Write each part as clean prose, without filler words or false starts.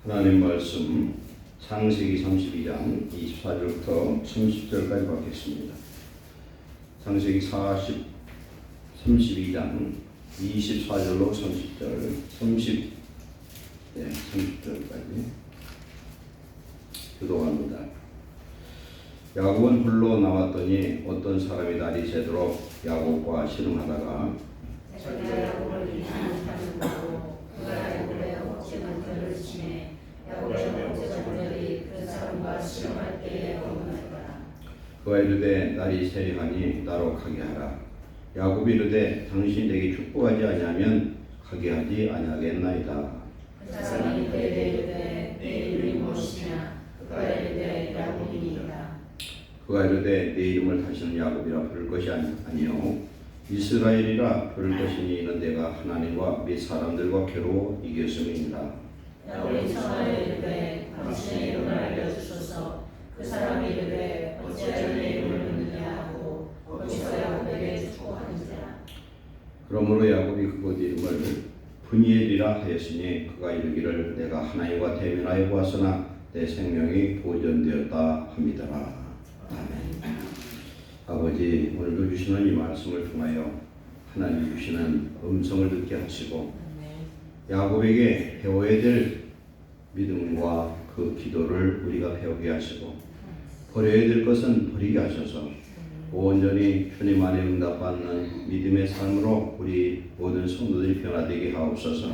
하나님 말씀 창세기 32장 24절부터 30절까지 받겠습니다. 창세기 32장 24절로 30절, 30절까지 교독합니다. 야곱은 홀로 나왔더니 어떤 사람이 날이 새도록 야곱과 씨름하다가 자기가 야곱을 이기는 사람을 보고 그가 야곱의 어째 간절을 치매 야곱의 어째 간절이 그 사람과 씨름할 때에 얻어나더라. 그가 이르되 날이 새하니 나로 가게 하라. 야곱이 이르되 당신이 내게 축복하지 아니하면 가게 하지 아니하겠나이다. 그 사람이 그에게 이르되 내 이름이 무엇이냐. 그가 이르되 야곱이니이다. 그가 이르되 내 이름을 다시는 야곱이라 부를 것이 아니요 이스라엘이라 부를 것이니 이는 내가 하나님과 및 사람들과 겨루 이겼음이니라. 야곱이 청하여 이르되 당신의 이름을 알려주소서. 그 사람이 이르되 어찌하여 내 이름을 묻느냐 하고 거기서 야곱에게 축복하는지라. 그러므로 야곱이 그곳 이름을 브니엘이라 하였으니 그가 이르기를 내가 하나님과 대면하여 보았으나 내 생명이 보존되었다 함이더라. 아멘. 아버지, 오늘도 주시는 이 말씀을 통하여 하나님 주시는 음성을 듣게 하시고 야곱에게 배워야 될 믿음과 그 기도를 우리가 배우게 하시고 버려야 될 것은 버리게 하셔서 온전히 주님 안에 응답받는 믿음의 삶으로 우리 모든 성도들이 변화되게 하옵소서.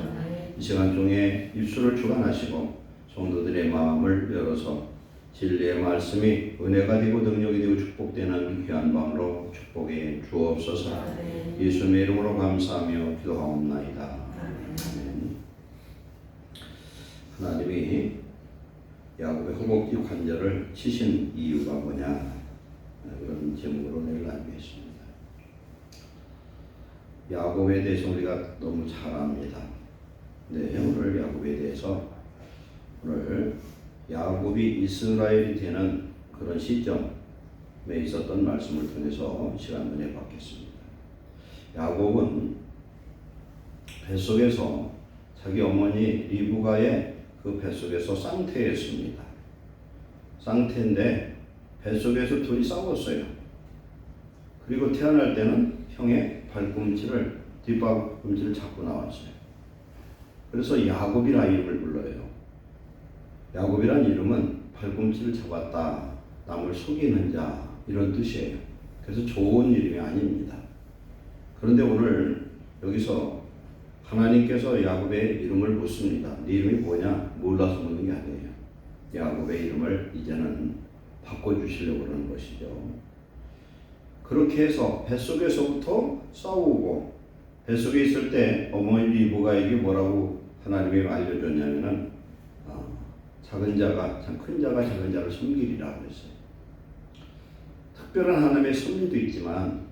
이 시간 중에 입술을 주관하시고 성도들의 마음을 열어서 진리의 말씀이 은혜가 되고 능력이 되고 축복되는 귀한 밤으로 축복해 주옵소서. 예수님의 이름으로 감사하며 기도하옵나이다. 아멘. 하나님이 야곱의 허벅지 관절을 치신 이유가 뭐냐, 그런 제목으로 내일 나누겠습니다. 야곱에 대해서 우리가 너무 잘 압니다. 네, 오늘 야곱에 대해서 오늘 야곱이 이스라엘이 되는 그런 시점에 있었던 말씀을 통해서 시간 은혜 받겠습니다. 야곱은 뱃속에서 자기 어머니 리브가의 그 뱃속에서 쌍태였습니다. 쌍태인데 뱃속에서 둘이 싸웠어요. 그리고 태어날 때는 형의 뒷발꿈치를 잡고 나왔어요. 그래서 야곱이라 이름을 불러요. 야곱이란 이름은 발꿈치를 잡았다, 남을 속이는 자, 이런 뜻이에요. 그래서 좋은 이름이 아닙니다. 그런데 오늘 여기서 하나님께서 야곱의 이름을 묻습니다. 네 이름이 뭐냐? 몰라서 묻는 게 아니에요. 야곱의 이름을 이제는 바꿔주시려고 그러는 것이죠. 그렇게 해서 뱃속에서부터 싸우고, 뱃속에 있을 때 어머니 리브가에게 뭐라고 하나님이 알려줬냐면은 작은 자가 큰 자가 작은 자를 섬기리라고 했어요. 특별한 하나님의 섭리도 있지만,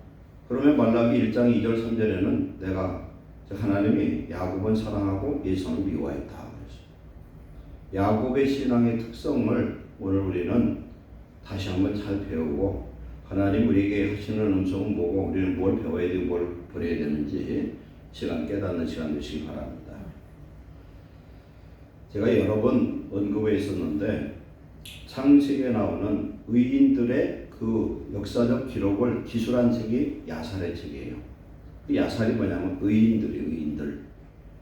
그러면 말라기 1장 2절 3절에는 내가 하나님이 야곱은 사랑하고 에사는 미워했다 그랬어요. 야곱의 신앙의 특성을 오늘 우리는 다시 한번 잘 배우고, 하나님 우리에게 하시는 음성은 뭐고 우리는 뭘 배워야 되고 뭘 버려야 되는지 깨닫는 시간 되시기 바랍니다. 제가 여러 번 언급해 있었는데 창세기에 나오는 의인들의 그 역사적 기록을 기술한 책이 야살의 책이에요. 그 야살이 뭐냐면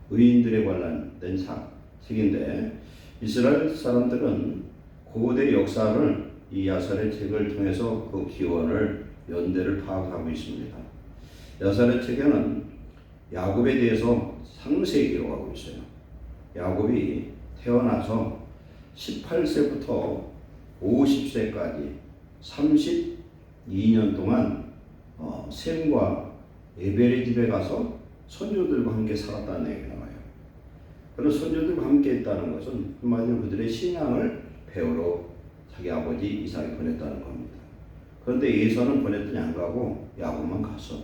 의인들에 관련된 책인데, 이스라엘 사람들은 고대 역사를 이 야살의 책을 통해서 그 기원을 연대를 파악하고 있습니다. 야살의 책에는 야곱에 대해서 상세히 기록하고 있어요. 야곱이 태어나서 18세부터 50세까지 32년 동안 셈과 에벨의 집에 가서 손주들과 함께 살았다는 얘기가 나와요. 그런 손주들과 함께 했다는 것은 한마디로 그들의 신앙을 배우러 자기 아버지 이삭이 보냈다는 겁니다. 그런데 에사는 보냈더니 안 가고 야곱만 가서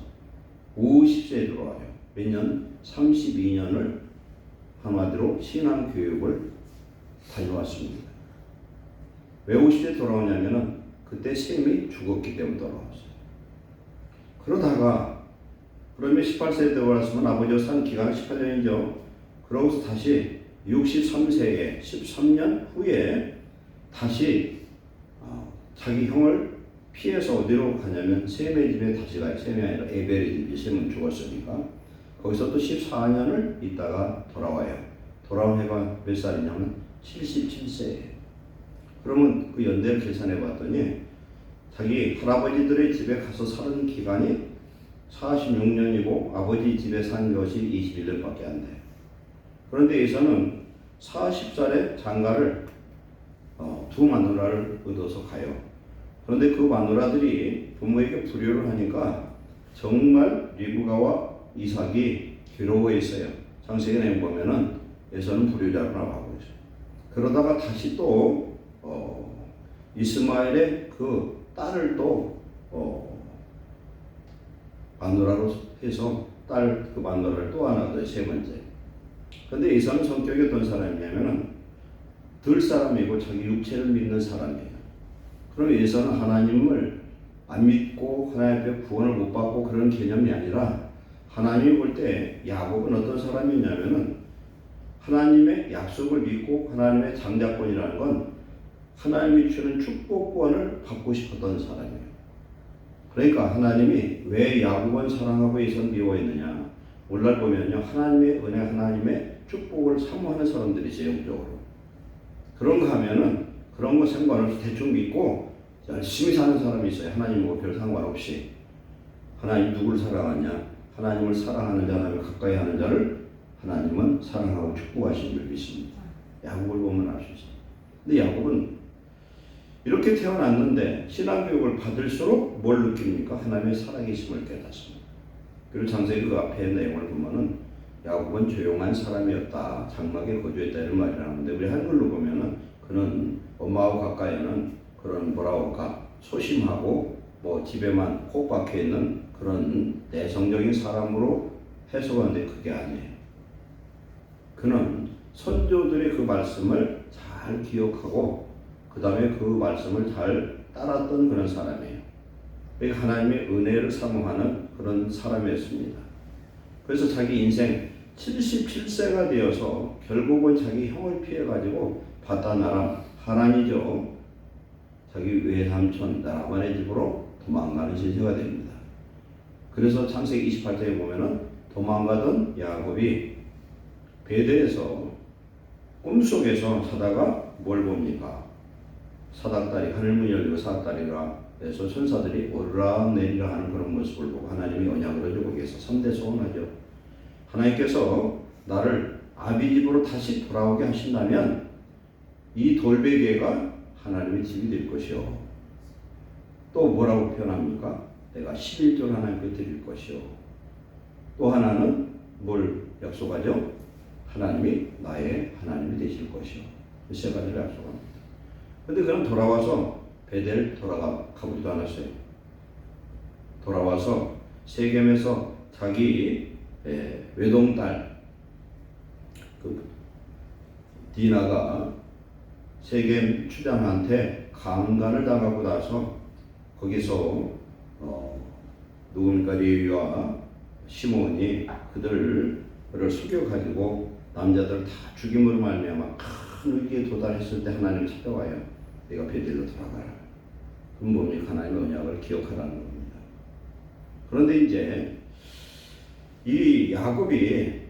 50세에 들어와요. 몇 년? 32년을 한마디로 신앙 교육을 다녀왔습니다. 왜 50세에 돌아오냐면은 그때 셈이 죽었기 때문에 돌아왔어요. 그러면 18세에 돌아왔으면 아버지가 산 기간은 18년이죠. 그러고서 다시 63세에 13년 후에 다시 자기 형을 피해서 어디로 가냐면 셈의 집에 다시 가요. 셈이 아니라 에벨의 집이, 셈은 죽었으니까. 거기서 또 14년을 있다가 돌아와요. 돌아온 해가 몇 살이냐면 77세예요. 그러면 그 연대를 계산해 봤더니 자기 할아버지들의 집에 가서 살은 기간이 46년이고 아버지 집에 산 것이 21년밖에 안 돼요. 그런데 여기서는 40살에 장가를 두 마누라를 얻어서 가요. 그런데 그 마누라들이 부모에게 불효를 하니까 정말 리브가와 이삭이 괴로워했어요. 창세기 내용 보면은 에서는 불효자로 나가고 있어요. 그러다가 다시 또 이스마엘의 그 딸을 또 마누라로 해서 딸 그 마누라를 또 하나 더 세 번째. 근데 이삭은 성격이 어떤 사람이냐면은 들 사람이고 자기 육체를 믿는 사람이에요. 그럼 에서는 하나님을 안 믿고 하나님 앞에 구원을 못 받고 그런 개념이 아니라 하나님이 볼 때 야곱은 어떤 사람이냐면은 하나님의 약속을 믿고 하나님의 장자권이라는 건 하나님이 주는 축복권을 받고 싶었던 사람이에요. 그러니까 하나님이 왜 야곱은 사랑하고 에서는 미워했느냐? 오늘날 보면요, 하나님의 은혜, 하나님의 축복을 사모하는 사람들이죠, 영적으로. 그런가 하면은 그런 거 상관없이 대충 믿고 열심히 사는 사람이 있어요. 하나님하고 별 상관없이. 하나님 누구를 사랑하냐? 하나님을 사랑하는 자, 하나님을 가까이 하는 자를 하나님은 사랑하고 축복하시는 줄 믿습니다. 야곱을 보면 알 수 있어요. 근데 야곱은 이렇게 태어났는데 신앙교육을 받을수록 뭘 느낍니까? 하나님의 살아계심을 깨닫습니다. 그리고 창세기 그 앞에 내용을 보면은 야곱은 조용한 사람이었다, 장막에 거주했다 이런 말이 나오는데 우리 한글로 보면은 그는 엄마하고 가까이는 그런 뭐라고 할까 소심하고 뭐 집에만 콕 박혀 있는 그런 내성적인 사람으로 해석하는데 그게 아니에요. 그는 선조들의 그 말씀을 잘 기억하고 그 다음에 그 말씀을 잘 따랐던 그런 사람이에요. 그러니까 하나님의 은혜를 사모하는 그런 사람이었습니다. 그래서 자기 인생 77세가 되어서 결국은 자기 형을 피해가지고 바다나람 하란이죠. 자기 외삼촌 라반의 집으로 도망가는 신세가 됩니다. 그래서 창세기 28장에 보면은 도망가던 야곱이 베델에서 꿈속에서 자다가 뭘 봅니까? 사닥다리, 하늘문이 열리고 사닥다리가 해서 천사들이 오르락 내리락 하는 그런 모습을 보고 하나님이 언약을 해주고 계서 3대 소원하죠. 하나님께서 나를 아비 집으로 다시 돌아오게 하신다면 이 돌베개가 하나님의 집이 될 것이요. 또 뭐라고 표현합니까? 내가 11조를 하나님께 드릴 것이요. 또 하나는 뭘 약속하죠? 하나님이 나의 하나님이 되실 것이요. 세 가지를 약속합니다. 근데 그럼 돌아와서 베델 가보지도 않았어요. 돌아와서 세겜에서 자기 외동딸 그 디나가 세겜 추장한테 강간을 당하고 나서 거기서 누굽니까 레위와 시몬이 그들을 속여가지고 남자들 다 죽임으로 말미암아 큰 위기에 도달했을 때 하나님 찾아와요. 내가 베델로 돌아가라. 그럼 뭡니까? 하나님의 언약을 기억하라는 겁니다. 그런데 이제 이 야곱이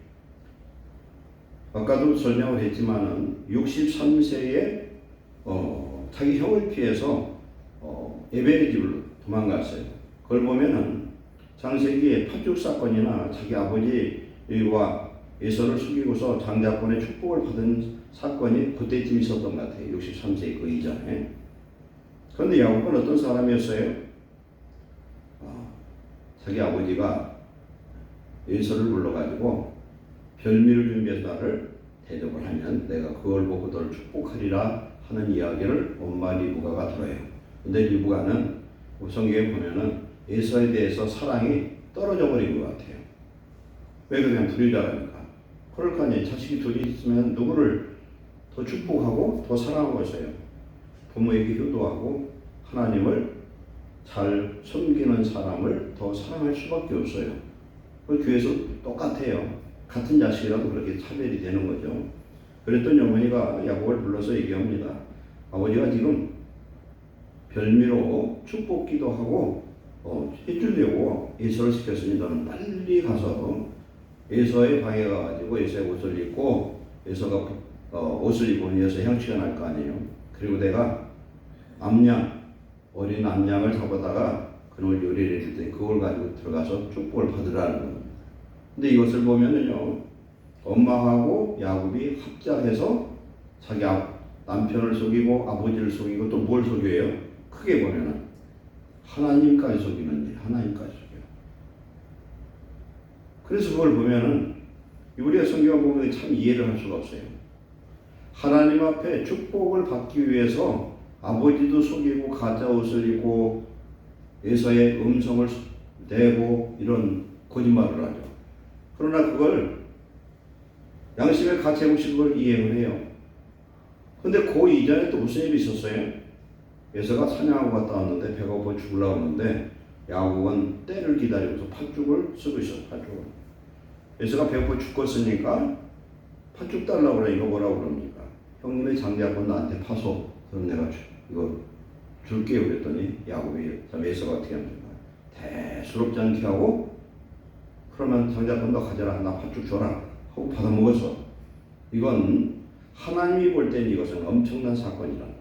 아까도 설명을 했지만은 63세에 자기 형을 피해서 에벨의 집으로 도망갔어요. 그걸 보면은 창세기에 팥죽 사건이나 자기 아버지와 에서를 죽이고서 장자권의 축복을 받은 사건이 그때쯤 있었던 것 같아요. 63세 그 이전에. 그런데 야곱은 어떤 사람이었어요? 자기 아버지가 에서를 불러가지고 별미를 준비해서 나를 대접을 하면 내가 그걸 보고 너를 축복하리라 하는 이야기를 엄마 리브가가 들어요. 근데 리브가는 성경에 보면은 에서에 대해서 사랑이 떨어져 버린 것 같아요. 왜 그냥 불효자라니까. 그럴 거 아니에요. 자식이 둘이 있으면 누구를 더 축복하고 더 사랑하고 있어요. 부모에게 효도하고 하나님을 잘 섬기는 사람을 더 사랑할 수밖에 없어요. 그 교회에서 똑같아요. 같은 자식이라도 그렇게 차별이 되는 거죠. 그랬더니 어머니가 야곱을 불러서 얘기합니다. 아버지가 지금 별미로 축복기도 하고 해주려고 에서를 시켰으니 너는 빨리 가서 에서의 방에 가가지고 에서의 옷을 입고 에서가 옷을 입으면 에서 향취가 날 거 아니에요. 그리고 내가 어린 암양을 잡아다가 그걸 요리를 해줄 테니 그걸 가지고 들어가서 축복을 받으라는 겁니다. 근데 이것을 보면은요, 엄마하고 야곱이 합작해서 자기 남편을 속이고 아버지를 속이고 또 뭘 속여요? 크게 보면은 하나님까지 속이는 일, 하나님까지 속여요. 그래서 그걸 보면은 우리가 성경을 보면 참 이해를 할 수가 없어요. 하나님 앞에 축복을 받기 위해서 아버지도 속이고 가짜 옷을 입고 에서의 음성을 내고 이런 거짓말을 하죠. 그러나 그걸 양심의 가책 없이 그걸 이해를 해요. 근데 그 이전에 또 무슨 일이 있었어요? 에서가 사냥하고 갔다 왔는데 배가 고파 죽으려고 하는데 야곱은 때를 기다리면서 팥죽을 쓰고 있어요. 팥죽을. 에서가 배고파 죽겠으니까 팥죽 달라고 그래. 이거 뭐라고 그럽니까? 형님의 장자권 나한테 파소. 그럼 내가 이거 줄게요. 그랬더니 야곱이 에서가 어떻게 합니까? 대수롭지 않게 하고 그러면 장자권 너 가져라. 나 팥죽 줘라. 하고 받아먹었어. 이건 하나님이 볼 때는 이것은 엄청난 사건이라는 거예요.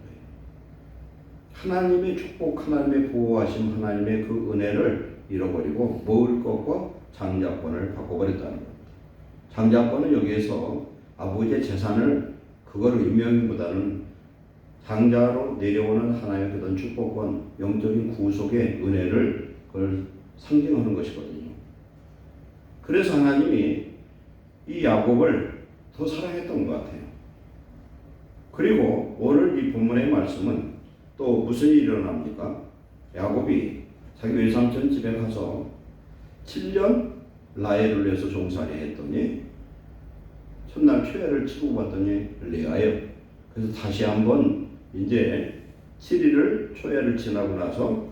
하나님의 축복, 하나님의 보호하심, 하나님의 그 은혜를 잃어버리고 먹을 것과 장자권을 바꿔버렸다는 겁니다. 장자권은 여기에서 아버지의 재산을 그거를 임명보다는 장자로 내려오는 하나님의 그런 축복권, 영적인 구속의 은혜를 그걸 상징하는 것이거든요. 그래서 하나님이 이 야곱을 더 사랑했던 것 같아요. 그리고 오늘 이 본문의 말씀은 또 무슨 일이 일어납니까? 야곱이 자기 외삼촌 집에 가서 7년 라헬을 위해서 종살이 했더니 첫날 초야를 치고 봤더니 레아예요. 그래서 다시 한번 이제 7일을 초야를 지나고 나서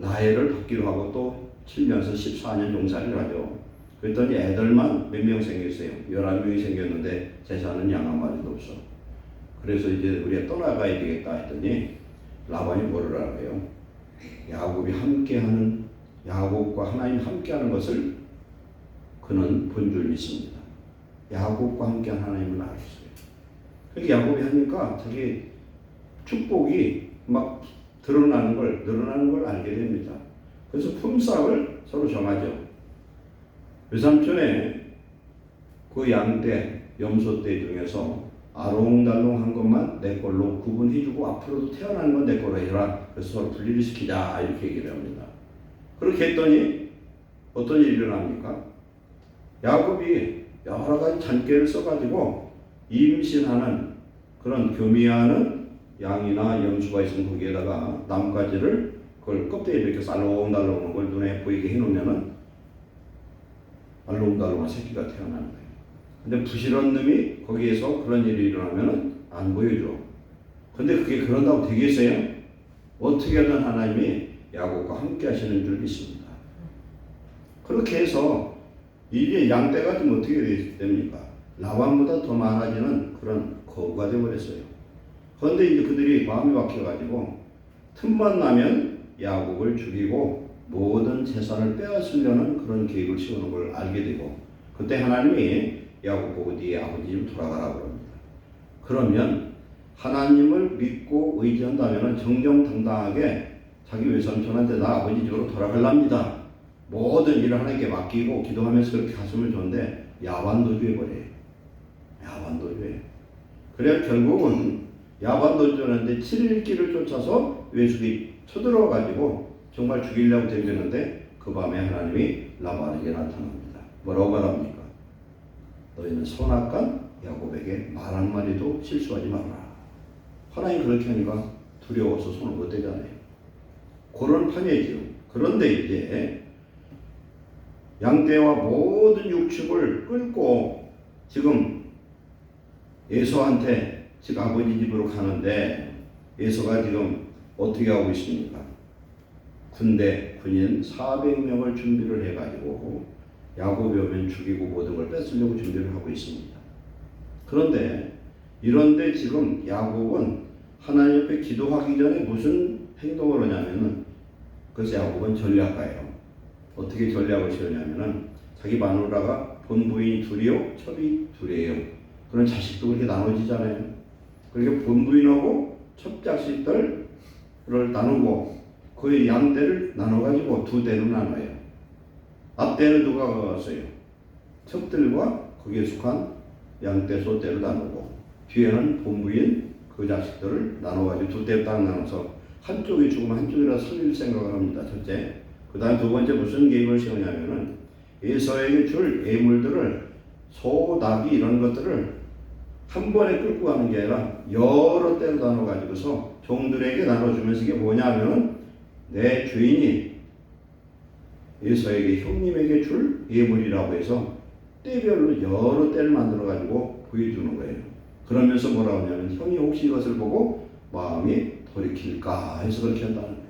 라헬을 받기로 하고 또 7년에서 14년 종살이를 하죠. 그랬더니 애들만 몇 명 생겼어요. 11명이 생겼는데 재산은 양 한 마리도 없어. 그래서 이제 우리가 떠나가야 되겠다 했더니 라반이 뭐를 알아요? 야곱과 하나님 함께하는 것을 그는 본 줄 믿습니다. 야곱과 함께한 하나님을 알았어요. 그러니까 야곱이 하니까 자기 축복이 막 늘어나는 걸 알게 됩니다. 그래서 품삯을 서로 정하죠. 외삼촌의 그 양떼, 염소떼 중에서 아롱달롱한 것만 내 걸로 구분해주고 앞으로도 태어나는 건 내 걸로 해라. 그래서 서로 분리를 시키자 이렇게 얘기를 합니다. 그렇게 했더니 어떤 일이 일어납니까? 야곱이 여러 가지 잔꾀를 써가지고 임신하는 그런 교미하는 양이나 염소가 있으면 거기에다가 나뭇가지를 그걸 껍데기를 이렇게 알롱달롱한 걸 눈에 보이게 해놓으면은 알롱달롱한 새끼가 태어나는 거예요. 근데 부실한 놈이 거기에서 그런 일이 일어나면 안 보여줘. 근데 그게 그런다고 되겠어요? 어떻게든 하나님이 야곱과 함께 하시는 줄 믿습니다. 그렇게 해서 이게 양떼가 좀 어떻게 됩니까? 라반보다 더 많아지는 그런 거구가 되어버렸어요. 그런데 이제 그들이 마음이 바뀌어가지고 틈만 나면 야곱을 죽이고 모든 재산을 빼앗으려는 그런 계획을 세우는 걸 알게 되고 그때 하나님이 야곱 보고 네 아버지 집 돌아가라고 합니다. 그러면 하나님을 믿고 의지한다면 정정당당하게 자기 외삼촌한테 나 아버지 집으로 돌아가랍니다. 모든 일을 하나님께 맡기고 기도하면서 그렇게 갔으면 좋은데 야반도주해버려요. 야반도주해. 그래 결국은 야반도주하는데 7일 길을 쫓아서 외숙이 쳐들어가지고 정말 죽이려고 덤비는데 그 밤에 하나님이 라반에게 나타납니다. 뭐라고 말합니까? 너희는 선악간 야곱에게 말 한마디도 실수하지 마라. 하나님 그렇게 하니까 두려워서 손을 못 대잖아요. 그런 판이죠. 그런데 이제 양떼와 모든 육축을 끌고 지금 에서한테 즉 아버지 집으로 가는데 에서가 지금 어떻게 하고 있습니까? 군인 400명을 준비를 해가지고 야곱이 오면 죽이고 모든 걸 뺏으려고 준비를 하고 있습니다. 그런데 이런데 지금 야곱은 하나님 옆에 기도하기 전에 무슨 행동을 하냐면은, 그래서 야곱은 전략가예요. 어떻게 전략을 세우냐면은 자기 마누라가 본부인이 둘이요, 첩이 둘이에요. 그런 자식도 그렇게 나눠지잖아요. 그렇게 본부인하고 첩자식들을 나누고 그 양대를 나눠가지고 두 대로 나눠요. 앞대는 누가 가갔어요? 첩들과 거기에 속한 양대 소대로 나누고, 뒤에는 본부인 그 자식들을 나눠가지고 두 대로 딱 나눠서 한쪽이 죽으면 한쪽이라 살릴 생각을 합니다. 첫째. 그 다음 두 번째 무슨 계획을 세우냐면은 에서에게 줄 예물들을 소, 나귀 이런 것들을 한 번에 끌고 가는 게 아니라 여러 때로 나눠가지고서 종들에게 나눠주면서, 이게 뭐냐면은 내 주인이 에서에게 형님에게 줄 예물이라고 해서 때별로 여러 때를 만들어가지고 보여주는 거예요. 그러면서 뭐라고 하냐면 형이 혹시 이것을 보고 마음이 돌이킬까 해서 그렇게 한다는 거예요.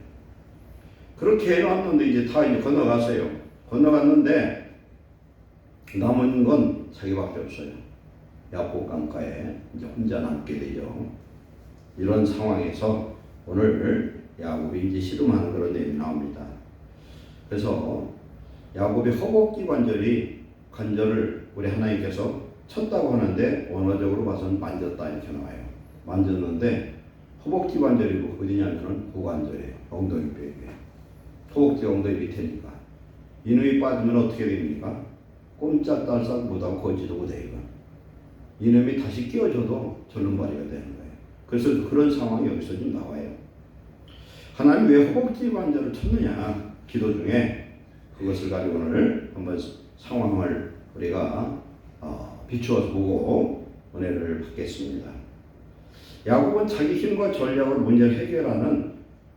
그렇게 해놨는데 이제 다 이제 건너갔어요. 건너갔는데 남은 건 자기밖에 없어요. 야곱 강가에 이제 혼자 남게 되죠. 이런 상황에서 오늘 야곱이 이제 씨름하는 그런 내용이 나옵니다. 그래서 야곱의 허벅지 관절을 우리 하나님께서 쳤다고 하는데 원어적으로 봐서는 만졌다 이렇게 나와요. 만졌는데 허벅지 관절이고 어디냐면은 고관절이에요. 엉덩이 뼈에. 허벅지 엉덩이 밑에니까. 이놈이 빠지면 어떻게 됩니까? 꼼짝달싹 못하고 걷지도 못해요. 이놈이 다시 끼워줘도 절름발이가 되는 거예요. 그래서 그런 상황이 여기서 좀 나와요. 하나님 왜 허벅지 관절을 쳤느냐? 기도 중에 그것을 가지고 오늘 한번 상황을 우리가 비추어서 보고 은혜를 받겠습니다. 야곱은 자기 힘과 전략으로 문제를 해결하는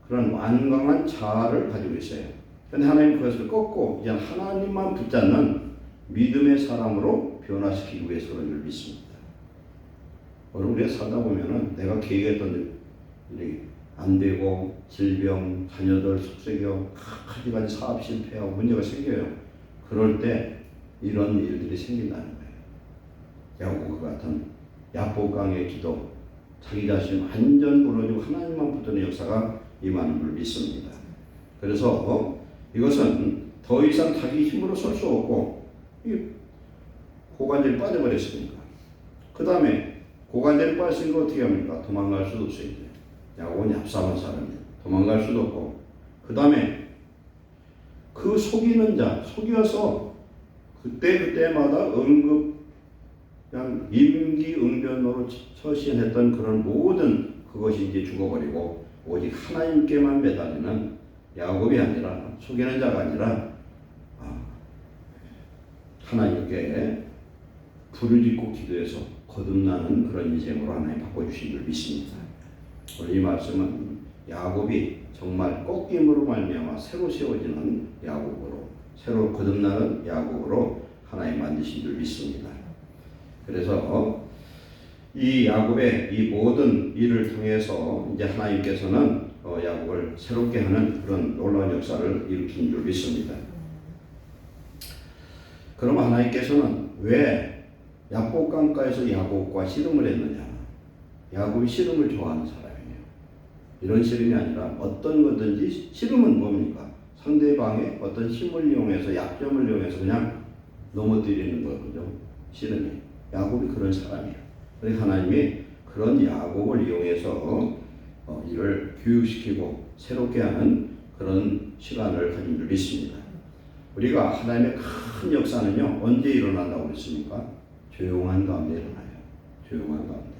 그런 완강한 자아를 가지고 있어요. 그런데 하나님 그것을 꺾고 이제 하나님만 붙잡는 믿음의 사람으로 변화시키기 위해서 그런 줄 믿습니다. 오늘 우리가 살다 보면은 내가 계획했던 일이 안 되고 질병, 자녀들 속색여, 가지가지 사업 실패하고 문제가 생겨요. 그럴 때 이런 일들이 생긴다는 거예요. 야곱과 같은 야복강의 기도, 자기 자신 완전 무너지고 하나님만 붙드는 역사가 임하는 줄 믿습니다. 그래서 이것은 더 이상 자기 힘으로 설 수 없고 고관절이 빠져버렸으니까. 그 다음에 고관절이 빠졌으니까 어떻게 합니까? 도망갈 수도 없어요. 야곱은 얍삽한 사람이에요. 도망갈 수도 없고. 그 다음에 그 속이는 자, 속여서 그때마다 그냥 임기응변으로 처신했던 그런 모든 그것이 이제 죽어버리고 오직 하나님께만 매달리는 야곱이 아니라, 속이는 자가 아니라 하나님께 부르짖고 기도해서 거듭나는 그런 인생으로 하나님 바꿔주신 줄 믿습니다. 오늘 이 말씀은 야곱이 정말 꺾임으로 말미암아 새로 세워지는 야곱으로, 새로 거듭나는 야곱으로 하나님 만드신 줄 믿습니다. 그래서 이 야곱의 이 모든 일을 통해서 이제 하나님께서는 야곱을 새롭게 하는 그런 놀라운 역사를 일으킨 줄 믿습니다. 그럼 하나님께서는 왜 야복강가에서 야곱과 씨름을 했느냐? 야곱이 씨름을 좋아하는 사람이에요. 이런 씨름이 아니라 어떤 거든지, 씨름은 뭡니까? 상대방의 어떤 힘을 이용해서, 약점을 이용해서 그냥 넘어뜨리는 거거든요. 씨름이. 야곱이 그런 사람이에요. 그래서 하나님이 그런 야곱을 이용해서 이를 교육시키고 새롭게 하는 그런 시간을 가진 줄 믿습니다. 우리가 하나님의 큰 역사는요, 언제 일어난다고 그랬습니까? 조용한 가운데 일어나요. 조용한 가운데.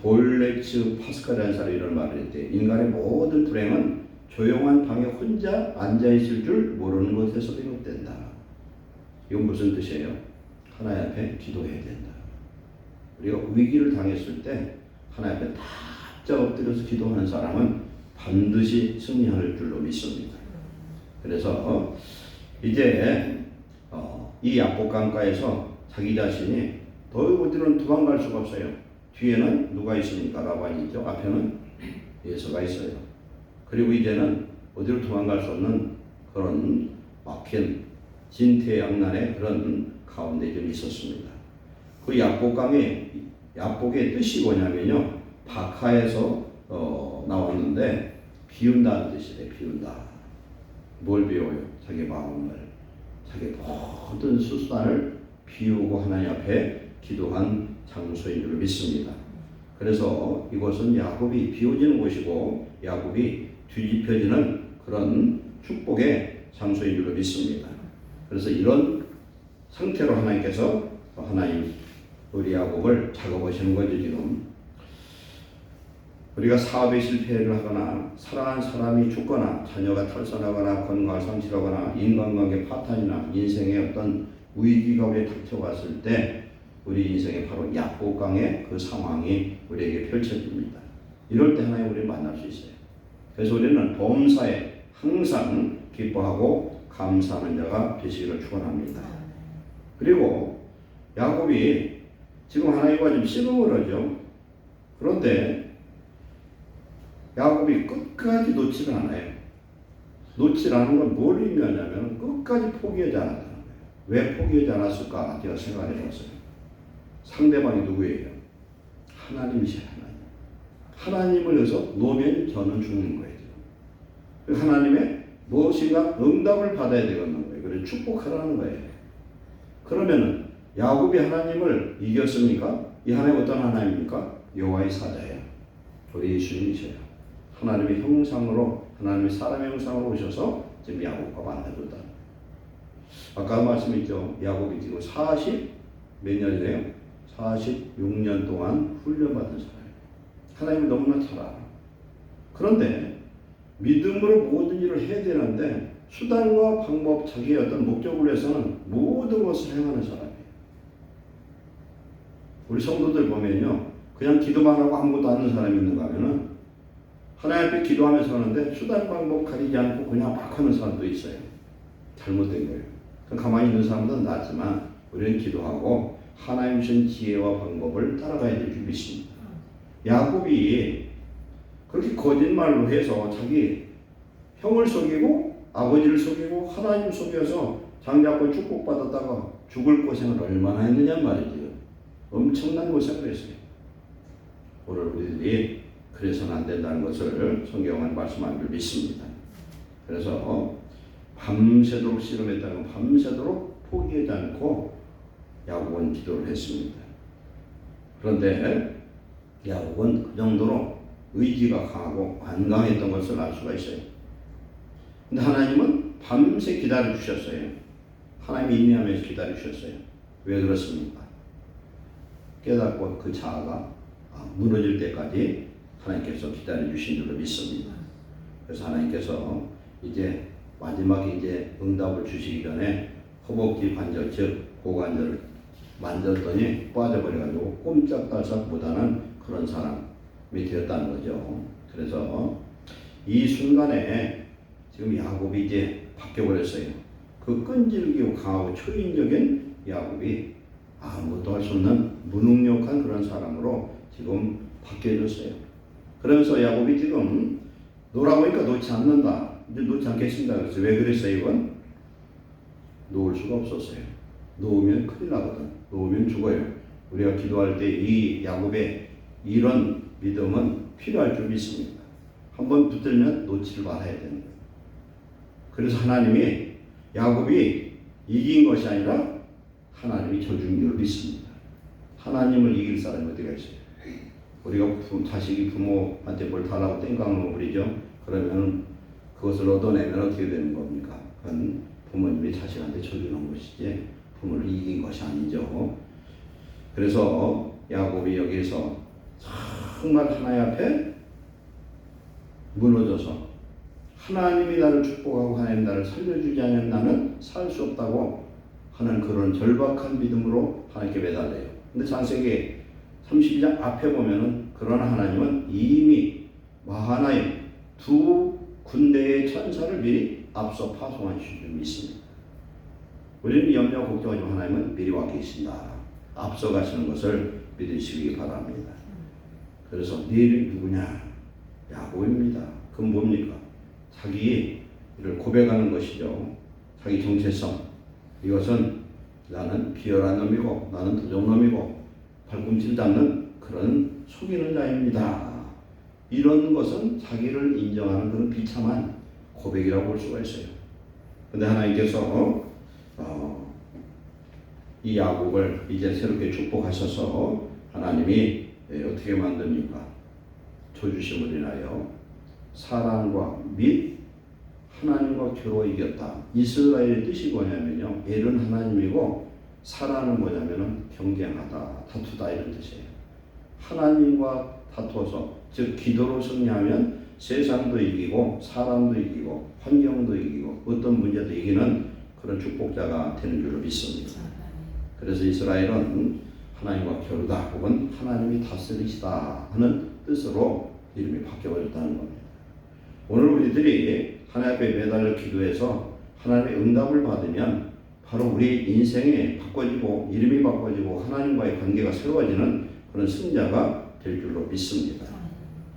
볼렉츠 파스칼이라는 사람이 이런 말을 했대요. 인간의 모든 불행은 조용한 방에 혼자 앉아있을 줄 모르는 것에서 비롯된다. 이건 무슨 뜻이에요? 하나님 앞에 기도해야 된다. 우리가 위기를 당했을 때 하나님 앞에 탁자 엎드려서 기도하는 사람은 반드시 승리할 줄로 믿습니다. 그래서 이제 이 야복강가에서 자기 자신이 더 어디로는 도망갈 수가 없어요. 뒤에는 누가 있습니까? 라반이 있죠. 앞에는 예서가 있어요. 그리고 이제는 어디로 도망갈 수 없는 그런 막힌 진퇴양난의 그런 가운데 좀 있었습니다. 그 야복의 뜻이 뭐냐면요, 박하에서 나왔는데 비운다는 뜻이래. 비운다. 뭘 비워요? 자기 마음을, 자기 모든 수단을 비우고 하나님 앞에 기도한 장소인 줄 믿습니다. 그래서 이곳은 야곱이 비워지는 곳이고 야곱이 뒤집혀지는 그런 축복의 장소인 줄 믿습니다. 그래서 이런 상태로 하나님께서 우리 야곱을 작업하시는 거죠. 지금 우리가 사업에 실패를 하거나 사랑하는 사람이 죽거나 자녀가 탈선하거나 건강을 상실하거나 인간관계 파탄이나 인생의 어떤 위기가 우리에 닥쳐왔을 때 우리 인생에 바로 야복강의 그 상황이 우리에게 펼쳐집니다. 이럴 때 하나님 우리를 만날 수 있어요. 그래서 우리는 범사에 항상 기뻐하고 감사하는 자가 되시기를 축원합니다. 그리고 야곱이 지금 하나님과 좀 씨름을 하죠. 그런데 야곱이 끝까지 놓지를 않아요. 놓지 않은 건 뭘 의미하냐면 끝까지 포기하지 않았다는 거예요. 왜 포기하지 않았을까? 제가 생각해 봤어요. 상대방이 누구예요? 하나님이세요. 하나님을 위해서 놓으면 저는 죽는 거예요. 하나님의 무엇인가 응답을 받아야 되겠는 거예요. 그래서 축복하라는 거예요. 그러면은 야곱이 하나님을 이겼습니까? 이 하나님 어떤 하나님입니까? 여호와의 사자예요. 우리 예수님이세요. 하나님의 형상으로, 하나님의 사람의 형상으로 오셔서 지금 야곱과 만나줬다. 아까 말씀했죠. 야곱이 지금 몇 년이래요? 46년 동안 훈련받은 사람이에요. 하나님을 너무나 잘 알아. 그런데 믿음으로 모든 일을 해야 되는데 수단과 방법, 자기의 어떤 목적을 위해서는 모든 것을 행하는 사람이에요. 우리 성도들 보면요, 그냥 기도만 하고 아무것도 안 하는 사람이 있는가 하면은 하나님 앞에 기도하면서 하는데 수단 방법 가리지 않고 그냥 막 하는 사람도 있어요. 잘못된 거예요. 가만히 있는 사람들은 낫지만 우리는 기도하고 하나님 주신 지혜와 방법을 따라가야 될 줄 믿습니다. 야곱이 그렇게 거짓말로 해서 자기 형을 속이고 아버지를 속이고 하나님 속여서 장자권 축복받았다가 죽을 고생을 얼마나 했느냐 말이죠. 엄청난 고생을 했어요. 오늘 우리들이 그래서는 안 된다는 것을 성경은 말씀한 줄 믿습니다. 그래서 밤새도록 씨름했다면 밤새도록 포기하지 않고 야곱은 기도를 했습니다. 그런데 야곱은 그 정도로 의지가 강하고 완강했던 것을 알 수가 있어요. 근데 하나님은 밤새 기다려 주셨어요. 하나님이 인내하면서 기다려 주셨어요. 왜 그렇습니까? 깨닫고 그 자아가 무너질 때까지 하나님께서 기다려 주신 줄로 믿습니다. 그래서 하나님께서 이제 마지막에 이제 응답을 주시기 전에 허벅지 관절, 즉 고관절을 만졌더니 빠져버려가지고 꼼짝달싹 못하는 그런 사람이 되었다는 거죠. 그래서 이 순간에 지금 야곱이 이제 바뀌어버렸어요. 그 끈질기고 강하고 초인적인 야곱이 아무것도 할 수 없는 무능력한 그런 사람으로 지금 바뀌어졌어요. 그러면서 야곱이 지금 놓으라고 하니까 놓지 않는다. 이제 놓지 않겠습니다. 그래서 왜 그랬어요? 이건 놓을 수가 없었어요. 놓으면 큰일 나거든. 놓으면 죽어요. 우리가 기도할 때 이 야곱의 이런 믿음은 필요할 줄 믿습니다. 한번 붙들면 놓지를 말아야 되는 거예요. 그래서 하나님이 야곱이 이긴 것이 아니라 하나님이 져준 줄 믿습니다. 하나님을 이길 사람이 어디가 있어요? 우리가 자식이 부모한테 뭘 달라고 땡깡을 부리죠. 그러면 그것을 얻어내면 어떻게 되는 겁니까? 그건 부모님이 자식한테 져주는 것이지 부모를 이긴 것이 아니죠. 그래서 야곱이 여기서 정말 하나님 앞에 무너져서 하나님이 나를 축복하고 하나님 나를 살려주지 않으면 나는 살 수 없다고 하는 그런 절박한 믿음으로 하나님께 매달려요. 근데 창세기 32장 앞에 보면은 그러나 하나님은 이미 마하나임 두 군대의 천사를 미리 앞서 파송하신 줄 믿습니다. 우리는 염려 걱정하지 마. 하나님은 미리 와 계신다. 앞서 가시는 것을 믿으시기 바랍니다. 그래서 네 이름이 누구냐? 야곱입니다. 그건 뭡니까? 자기를 고백하는 것이죠. 자기 정체성. 이것은 나는 비열한 놈이고 나는 도적놈이고 발꿈치를 잡는 그런 속이는 자입니다. 이런 것은 자기를 인정하는 그런 비참한 고백이라고 볼 수가 있어요. 근데 하나님께서 이 야곱을 이제 새롭게 축복하셔서 하나님이 어떻게 만듭니까? 조주심을 인하여 사랑과 및 하나님과 겨루어 이겼다. 이스라엘의 뜻이 뭐냐면요, 엘은 하나님이고 사랑은 뭐냐면은 경쟁하다, 다투다 이런 뜻이에요. 하나님과 다투어서, 즉 기도로 승리하면 세상도 이기고 사람도 이기고 환경도 이기고 어떤 문제도 이기는 그런 축복자가 되는 줄로 믿습니다. 그래서 이스라엘은 하나님과 겨루다 혹은 하나님이 다스리시다 하는 뜻으로 이름이 바뀌어버렸다는 겁니다. 오늘 우리들이 하나님 앞에 매달려 기도해서 하나님의 응답을 받으면 바로 우리 인생이 바꿔지고 이름이 바꿔지고 하나님과의 관계가 새로워지는 그런 승자가 될 줄로 믿습니다.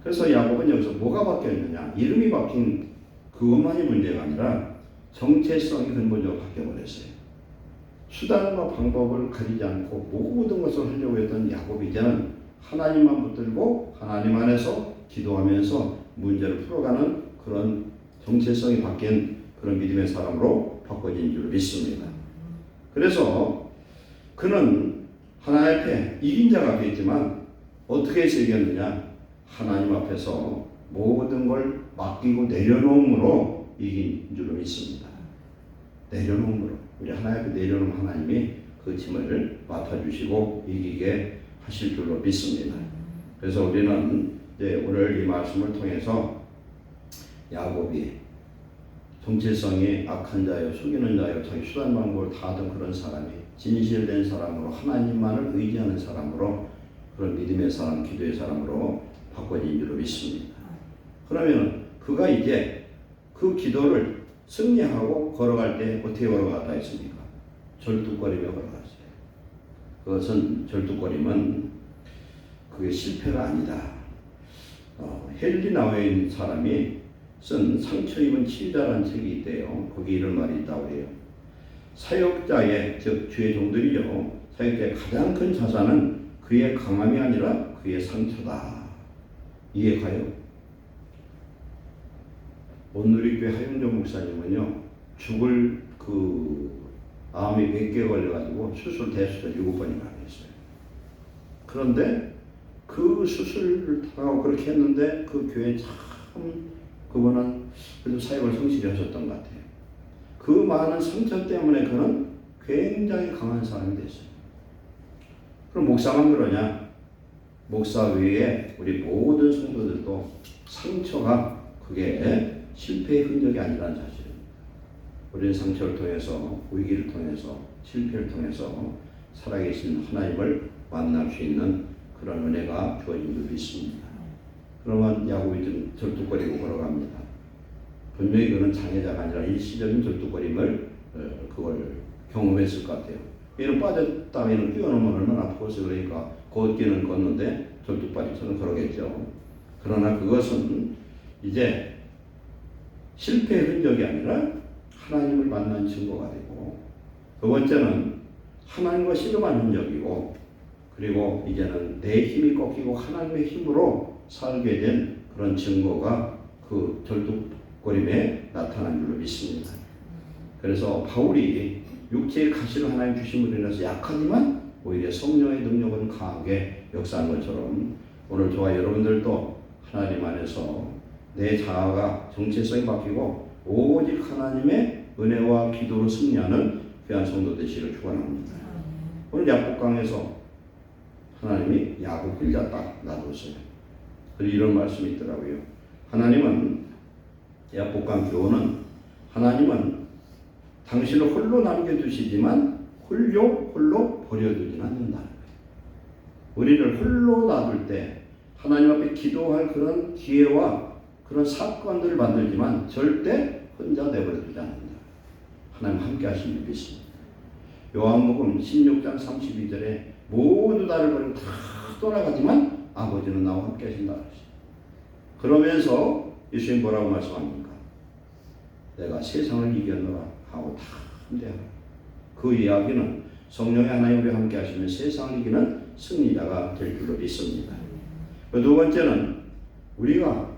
그래서 야곱은 여기서 뭐가 바뀌었느냐? 이름이 바뀐 그것만이 문제가 아니라 정체성이 근본적으로 바뀌어버렸어요. 수단과 방법을 가리지 않고 모든 것을 하려고 했던 야곱이 이제는 하나님만 붙들고 하나님 안에서 기도하면서 문제를 풀어가는 그런 정체성이 바뀐 그런 믿음의 사람으로 바꿔진 줄 믿습니다. 그래서 그는 하나님 앞에 이긴 자가 되겠지만 어떻게 해서 이겼느냐? 하나님 앞에서 모든 걸 맡기고 내려놓음으로 이긴 줄로 믿습니다. 내려놓음으로. 우리 하나님 앞에 내려놓은 하나님이 그 짐을 맡아주시고 이기게 하실 줄로 믿습니다. 그래서 우리는 이제 오늘 이 말씀을 통해서 야곱이 정체성이 악한 자요, 속이는 자요, 자기 수단 방법을 다 하던 그런 사람이 진실된 사람으로 하나님만을 의지하는 사람으로 그런 믿음의 사람, 기도의 사람으로 바꿔진 줄로 믿습니다. 그러면 그가 이제 그 기도를 승리하고 걸어갈 때 어떻게 걸어갔다 했습니까? 절뚝거리며 걸어갔어요. 그것은 절뚝거림은 그게 실패가 아니다. 헨리 나우에 사람이 쓴 상처 입은 치유자라는 책이 있대요. 거기 이런 말이 있다고 해요. 사역자의, 즉 주의 종들이죠. 사역자의 가장 큰 자산은 그의 강함이 아니라 그의 상처다. 이해 가요? 온누리교회 하용정 목사님은요, 죽을 암이 100개 걸려가지고 수술 대수를 7번이나 했어요. 그런데 그 수술을 하고 그렇게 했는데 그 교회 참 그분은 그래도 사역을 성실히 하셨던 것 같아요. 그 많은 상처 때문에 그는 굉장히 강한 사람이 됐어요. 그럼 목사만 그러냐? 목사 외에 우리 모든 성도들도 상처가 그게 실패의 흔적이 아니라는 사실입니다. 우리는 상처를 통해서, 위기를 통해서, 실패를 통해서 살아계신 하나님을 만날 수 있는 그런 은혜가 주어진 줄 믿습니다. 그러면 야곱이 좀 절뚝거리고 걸어갑니다. 분명히 그는 장애자가 아니라 일시적인 절뚝거림을 그걸 경험했을 것 같아요. 얘는 빠졌다, 얘는 뛰어넘으면 얼마나 아프겠어요. 그러니까 걷기는 걷는데 절뚝발이처럼 걸어겠죠. 그러나 그것은 이제 실패의 흔적이 아니라 하나님을 만난 증거가 되고, 두 번째는 하나님과 씨름한 흔적이고, 그리고 이제는 내 힘이 꺾이고 하나님의 힘으로 살게 된 그런 증거가 그 절뚝거림에 나타난 줄로 믿습니다. 그래서 바울이 육체의 가시를 하나님 주심으로 인해서 약하지만 오히려 성령의 능력은 강하게 역사한 것처럼 오늘 저와 여러분들도 하나님 안에서 내 자아가 정체성이 바뀌고 오직 하나님의 은혜와 기도로 승리하는 귀한 성도 되시기를 축원합니다. 오늘 야복강에서 하나님이 야곱 길자 딱 놔뒀어요. 그리고 이런 말씀이 있더라고요. 하나님은, 야복강 교훈은 하나님은 당신을 홀로 남겨두시지만 홀로 버려두진 않는다는 거예요. 우리를 홀로 놔둘 때 하나님 앞에 기도할 그런 기회와 그런 사건들을 만들지만 절대 혼자 내버려두지 않는다. 하나님 함께 하시는 줄 믿습니다. 요한복음 16장 32절에 모두 나를 버리고 다 떠나가지만 아버지는 나와 함께 하신다. 그러면서 예수님 뭐라고 말씀합니까? 내가 세상을 이겼노라 하고 다 함께하라. 그 이야기는 성령의 하나님 우리와 함께 하시면 세상을 이기는 승리자가 될 줄로 믿습니다. 두 번째는 우리가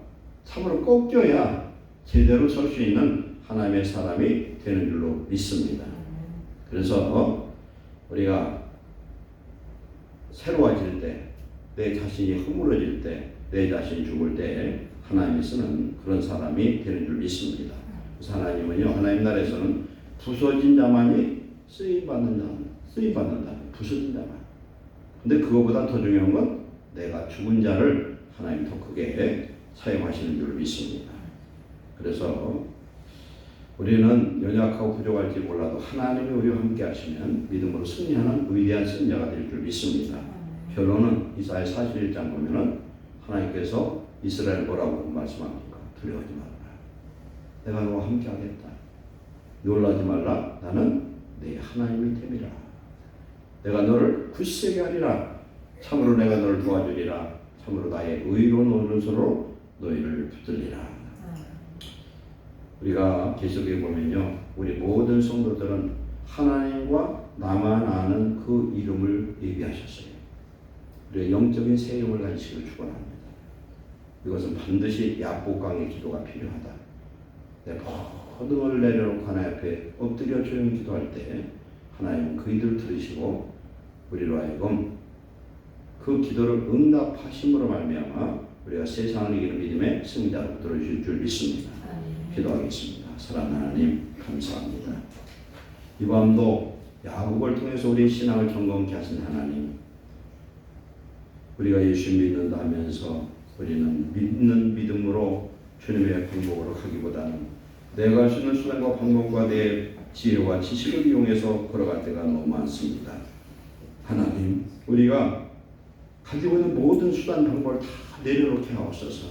참으로 꺾여야 제대로 설 수 있는 하나님의 사람이 되는 줄로 믿습니다. 그래서 우리가 새로워질 때, 내 자신이 허물어질 때, 내 자신이 죽을 때 하나님이 쓰는 그런 사람이 되는 줄 믿습니다. 그래서 하나님은요, 하나님 나라에서는 부서진 자만이 쓰임받는다. 부서진 자만. 근데 그거보다 더 중요한 건 내가 죽은 자를 하나님 더 크게 사용하시는 줄 믿습니다. 그래서 우리는 연약하고 부족할지 몰라도 하나님이 우리와 함께 하시면 믿음으로 승리하는 위대한 승자가 될 줄 믿습니다. 결론은 이사야 41장 보면은 하나님께서 이스라엘 뭐라고 말씀합니까? 두려워하지 말라. 내가 너와 함께 하겠다. 놀라지 말라. 나는 네 하나님이 됨이라. 내가 너를 굳세게 하리라. 참으로 내가 너를 도와주리라. 참으로 나의 의로운 오른손으로 너희를 붙들리라. 우리가 계시록에 보면요, 우리 모든 성도들은 하나님과 나만 아는 그 이름을 예비하셨어요. 우리가 영적인 새 이름을 가지시길 축원합니다. 이것은 반드시 야복강의 기도가 필요하다. 내 모든 걸 내려놓고 하나님 앞에 엎드려 조용히 기도할 때 하나님은 그 기도를 들으시고 우리로 하여금 그 기도를 응답하심으로 말미암아 우리가 세상을 이기는 믿음의 승리자로 들어주실 줄 믿습니다. 기도하겠습니다. 사랑하는 하나님 감사합니다. 이 밤도 야곱을 통해서 우리의 신앙을 점검케 하신 하나님, 우리가 예수 믿는다 하면서 우리는 믿는 믿음으로 주님의 방법으로 하기보다는 내가 할 수 있는 수단과 방법과 내 지혜와 지식을 이용해서 걸어갈 때가 너무 많습니다. 하나님, 우리가 가지고 있는 모든 수단 방법을 다 내려놓게 하옵소서.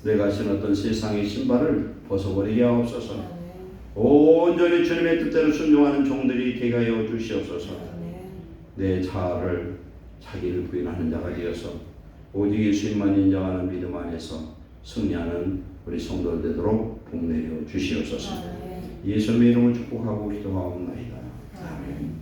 내가 신은 어떤 세상의 신발을 벗어버리게 하옵소서. 온전히 주님의 뜻대로 순종하는 종들이 되게 하여 주시옵소서. 내 자아를 자기를 부인하는 자가 되어서 오직 예수님만 인정하는 믿음 안에서 승리하는 우리 성도들 되도록 복내려 주시옵소서. 예수님의 이름을 축복하고 기도하옵나이다. 아멘.